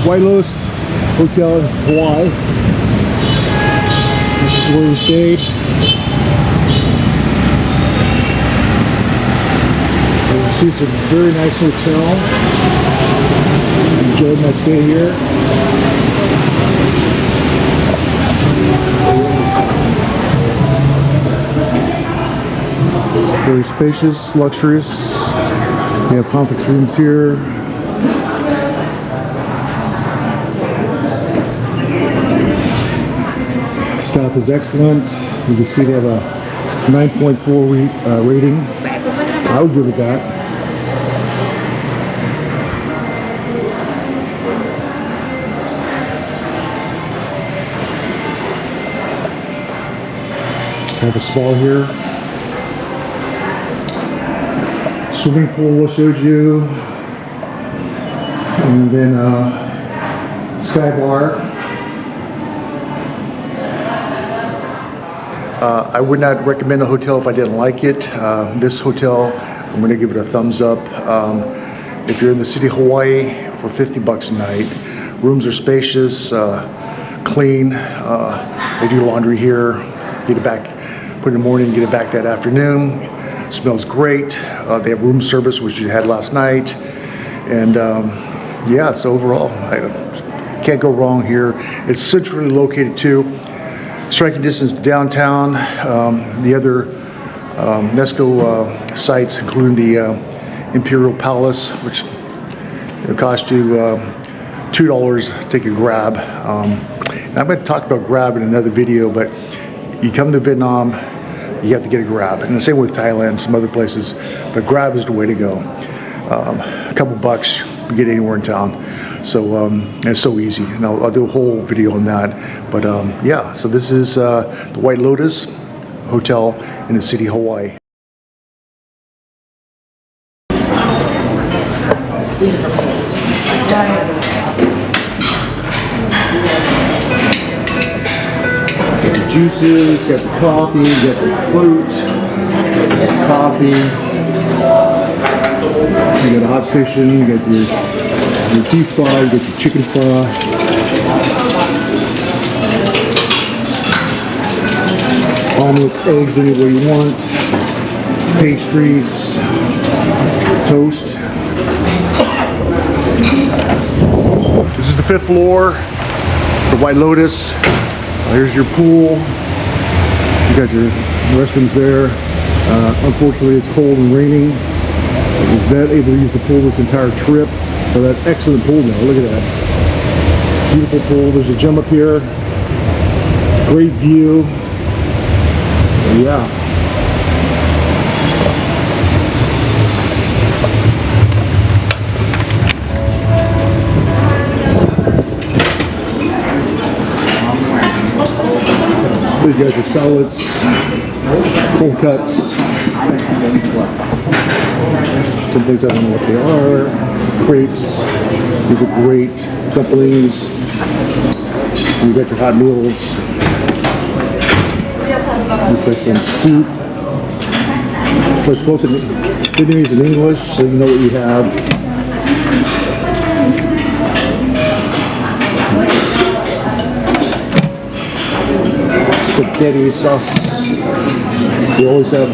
White Lotus Hotel in Hawaii. This is where we stayed. You see, it's a very nice hotel. Enjoyed my stay here. Very spacious, luxurious. We have conference rooms here. Staff is excellent. You can see they have a 9.4 rating. I would give it that. I have a spa here. Swimming pool I showed you. And then sky bar. I would not recommend a hotel if I didn't like it. This hotel, I'm going to give it a thumbs up. If you're in the city of Hawaii, for 50 bucks a night. Rooms are spacious, clean. They do laundry here. Get it back, put it in the morning, get it back that afternoon. Smells great. They have room service, which you had last night. And yeah, so overall, I can't go wrong here. It's centrally located too. Striking distance downtown. The other UNESCO sites, including the Imperial Palace, which it'll cost you $2 to take a grab. And I'm going to talk about grab in another video, but you come to Vietnam, you have to get a grab. And the same with Thailand, some other places, but grab is the way to go. A couple bucks, you get anywhere in town. So it's so easy, and I'll do a whole video on that. But yeah, so this is the White Lotus Hotel in the city of Hawaii. Got the juices, got the coffee, got the fruit, got the coffee. You got a hot station, you got your beef fry, you got your chicken fry. Omelets, eggs, any way you want. Pastries, toast. This is the 5th floor, the White Lotus. Here's your pool. You got your restrooms there. Unfortunately, it's cold and raining. I was not able to use the pool this entire trip. But that excellent pool now. Look at that. Beautiful pool. There's a gym up here. Great view. Yeah. So you got your salads, cold cuts. Some things I don't know what they are. Crepes. These are great. Dumplings. You got your hot meals. Looks like some soup. So it's both in Vietnamese and English, so you know what you have. Spaghetti sauce. We always have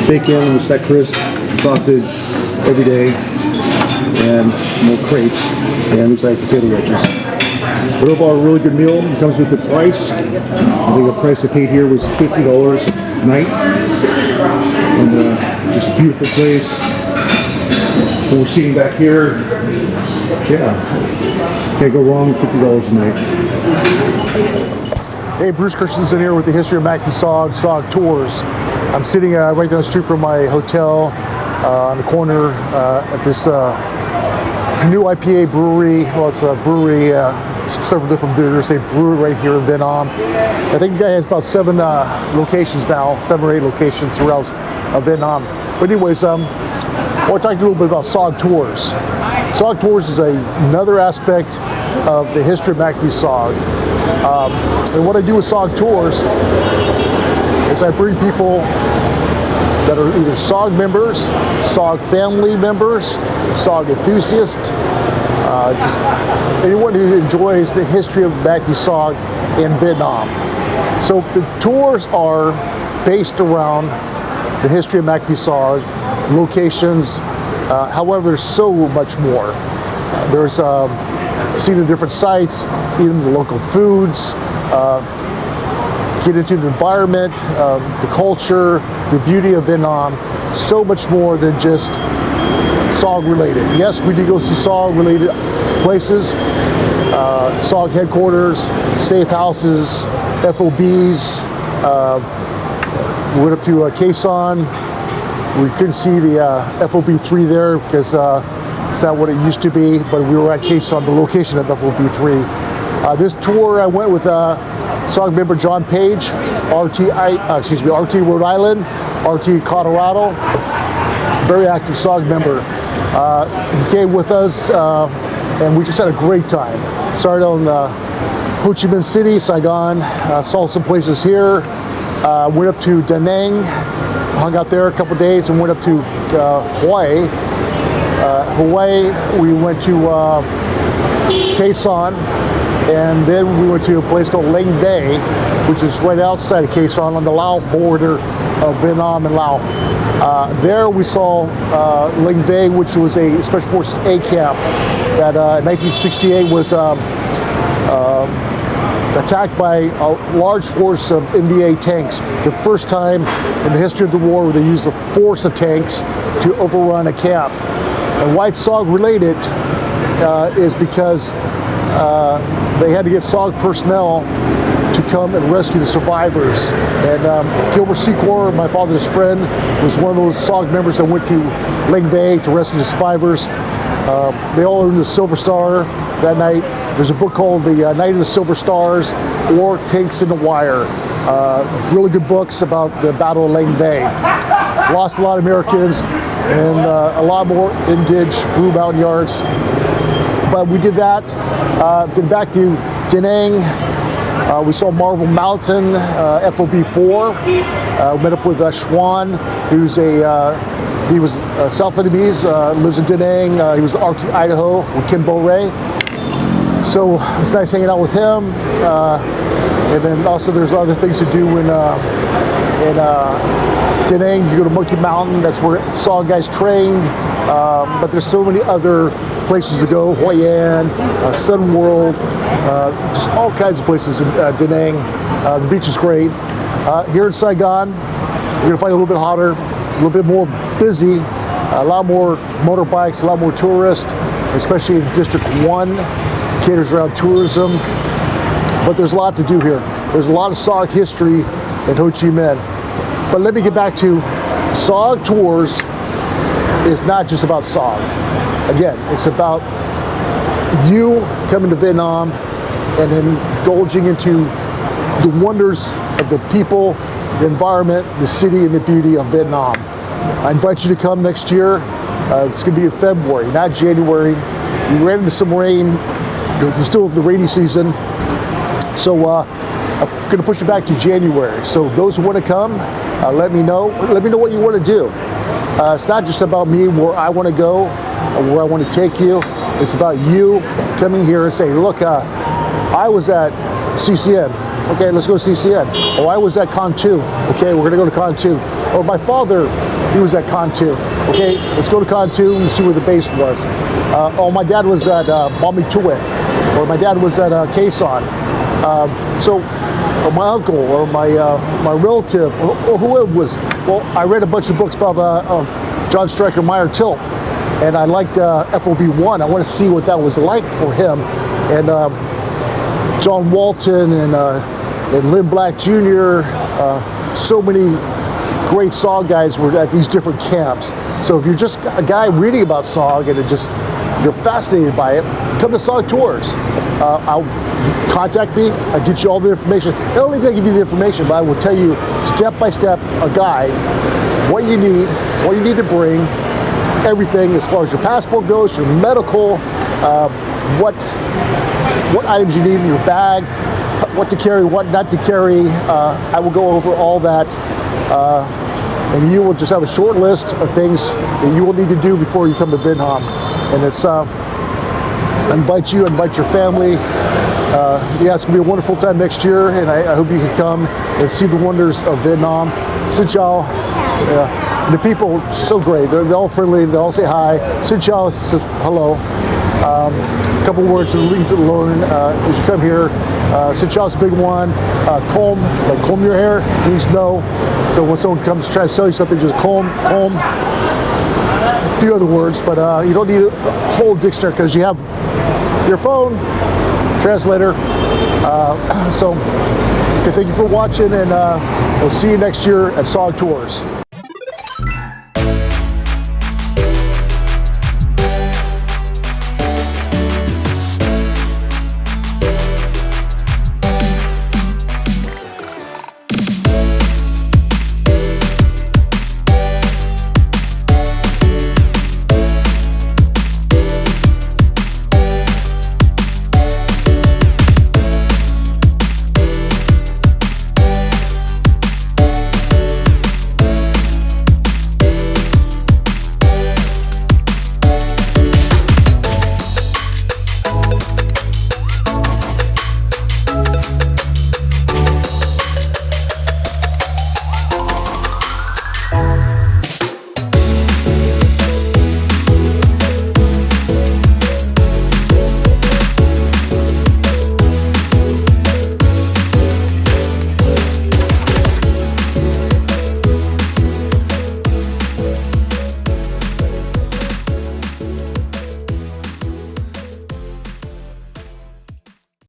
bacon with that crisp sausage every day, and more crepes, and looks like potato wedges. But overall, a really good meal. It comes with the price. I think the price I paid here was $50 a night, and just a beautiful place. When we're sitting back here, yeah, can't go wrong. $50 a night. Hey, Bruce Christensen here with the history of MACV-SOG Tours. I'm sitting right down the street from my hotel on the corner at this new IPA brewery. Well, it's a brewery, several different beers. They brew it right here in Vietnam. I think the guy has about 7 locations now, 7 or 8 locations throughout Vietnam. But anyways, I want to talk a little bit about SOG Tours. SOG Tours is another aspect of the history of MACV-SOG. And what I do with SOG Tours is I bring people that are either SOG members, SOG family members, SOG enthusiasts, just anyone who enjoys the history of MACV-SOG in Vietnam. So the tours are based around the history of MACV-SOG, locations. However, there's so much more. There's seeing the different sites, eating the local foods, get into the environment, the culture, the beauty of Vietnam. So much more than just SOG related. Yes, we do go see SOG related places, SOG headquarters, safe houses, FOBs. We went up to Quezon. We couldn't see the FOB3 there because it's not what it used to be, but we were at Quezon, the location of the FOB3. This tour I went with SOG member John Page, RT Rhode Island, RT Colorado, very active SOG member. He came with us and we just had a great time. Started on Ho Chi Minh City, Saigon, saw some places here, went up to Da Nang, hung out there a couple days, and went up to Hawaii. We went to Quezon, and then we went to a place called Lang Bay, which is right outside of Quezon on the Lao border of Vietnam and Laos. There we saw Lang Bay, which was a Special Forces A camp that in 1968 was attacked by a large force of NVA tanks. The first time in the history of the war where they used the force of tanks to overrun a camp. And why it's SOG related is because they had to get SOG personnel to come and rescue the survivors. And Gilbert Secor, my father's friend, was one of those SOG members that went to Lang Bay to rescue the survivors. They all earned the Silver Star that night. There's a book called The Night of the Silver Stars or Tanks in the Wire. Really good books about the Battle of Lang Bay. Lost a lot of Americans and a lot more engaged through mountain yards. But we did that. Been back to Da Nang. We saw Marble Mountain, FOB4. Met up with Schwan, who's he was South Vietnamese, lives in Da Nang. He was RT Idaho with Kim Bo Ray. So it's nice hanging out with him. And then also there's other things to do in Da Nang. You go to Monkey Mountain, that's where SOG guys trained. But there's so many other places to go. Hoi An, Sun World, just all kinds of places in Da Nang. The beach is great. Here in Saigon, you're gonna find it a little bit hotter, a little bit more busy, a lot more motorbikes, a lot more tourists, especially in District 1, caters around tourism. But there's a lot to do here. There's a lot of SOG history in Ho Chi Minh. But let me get back to SOG Tours is not just about SOG. Again, it's about you coming to Vietnam and indulging into the wonders of the people, the environment, the city, and the beauty of Vietnam. I invite you to come next year. It's going to be in February, not January. We ran into some rain because it's still the rainy season. So I'm going to push it back to January. So those who want to come, let me know. Let me know what you want to do. It's not just about me, where I want to go, or where I want to take you. It's about you coming here and saying, look, I was at CCN. Okay, let's go to CCN. Oh, I was at Con 2. Okay, we're going to go to Con 2. Or my father, he was at Con 2. Okay, let's go to Con 2 and see where the base was. Oh, my dad was at Bami Tuet. Or my dad was at Quezon. Or my uncle, or my relative, or whoever was. Well, I read a bunch of books about John Stryker Meyer Tilt, and I liked FOB1. I want to see what that was like for him. And John Walton and Lynn Black Jr., so many great SOG guys were at these different camps. So if you're just a guy reading about SOG and you're fascinated by it, come to SOG Tours. I'll contact me. I'll get you all the information. Not only do I give you the information, but I will tell you step by step, a guide, what you need to bring, everything as far as your passport goes, your medical, what items you need in your bag, what to carry, what not to carry. I will go over all that. And you will just have a short list of things that you will need to do before you come to Vietnam. And it's invite you, invite your family. Yeah, it's gonna be a wonderful time next year, and I hope you can come and see the wonders of Vietnam. Xin chào. Yeah. The people so great. They're all friendly. They all say hi. Xin chào, hello. A couple words to learn as you come here. Xin chào is a big one. Comb, like comb your hair, means no. So when someone comes to try to sell you something, just comb. A few other words, but you don't need a whole dictionary because you have your phone, translator. So okay, thank you for watching, and we'll see you next year at SOG Tours.